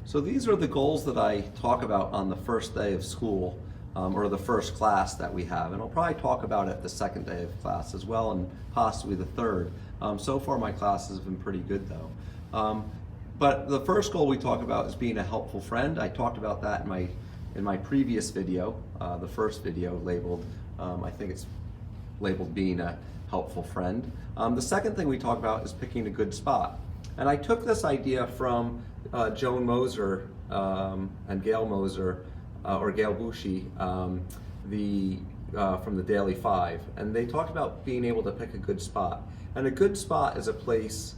So these are the goals that I talk about on the first day of school, or the first class that we have. And I'll probably talk about it the second day of class as well, and possibly the third. So far my classes have been pretty good though. But the first goal we talk about is being a helpful friend. I talked about that in my previous video, the first video labeled, I think it's labeled being a helpful friend. The second thing we talk about is picking a good spot. And I took this idea from Joan Moser and Gail Moser, or Gail Bushi, from the Daily Five. And they talked about being able to pick a good spot. And a good spot is a place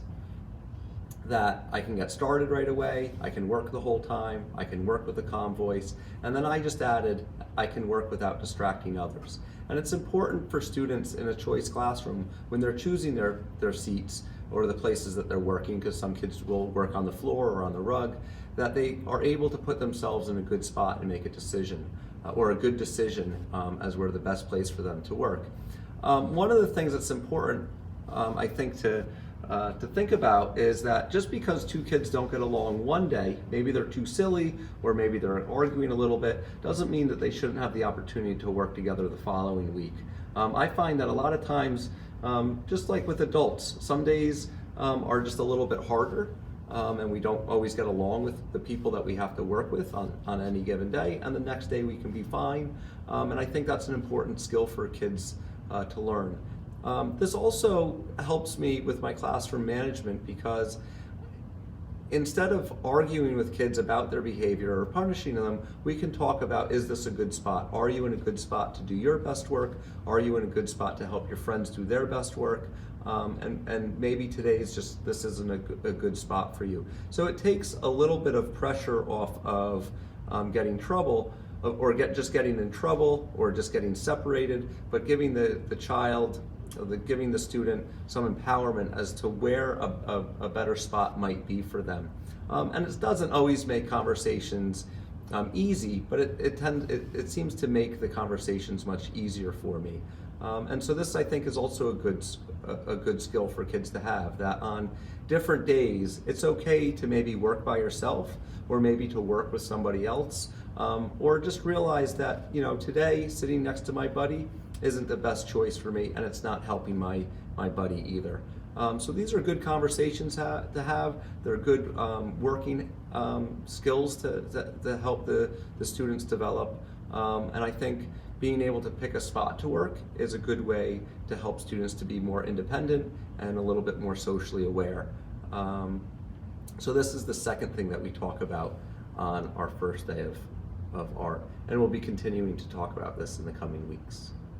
that I can get started right away, I can work the whole time, I can work with a calm voice, and then I just added, I can work without distracting others. And it's important for students in a choice classroom when they're choosing their seats or the places that they're working, because some kids will work on the floor or on the rug, that they are able to put themselves in a good spot and make a decision, or a good decision as we're the best place for them to work. One of the things that's important, I think, to think about is that just because two kids don't get along one day, maybe they're too silly or maybe they're arguing a little bit, doesn't mean that they shouldn't have the opportunity to work together the following week. I find that a lot of times, just like with adults, some days are just a little bit harder, and we don't always get along with the people that we have to work with on any given day, and the next day we can be fine. And I think that's an important skill for kids to learn. This also helps me with my classroom management, because instead of arguing with kids about their behavior or punishing them, we can talk about, is this a good spot? Are you in a good spot to do your best work? Are you in a good spot to help your friends do their best work? And maybe this isn't a good spot for you. So it takes a little bit of pressure off of getting trouble, or just getting in trouble, or just getting separated, but giving the child, giving the student some empowerment as to where a better spot might be for them. And it doesn't always make conversations easy, but it seems to make the conversations much easier for me. And so this, I think, is also a good skill for kids to have, that on different days, it's okay to maybe work by yourself, or maybe to work with somebody else, or just realize that, you know, today sitting next to my buddy isn't the best choice for me, and it's not helping my buddy either. So these are good conversations to have. They're good working skills to help the students develop. And I think being able to pick a spot to work is a good way to help students to be more independent and a little bit more socially aware. So this is the second thing that we talk about on our first day of art, and we'll be continuing to talk about this in the coming weeks.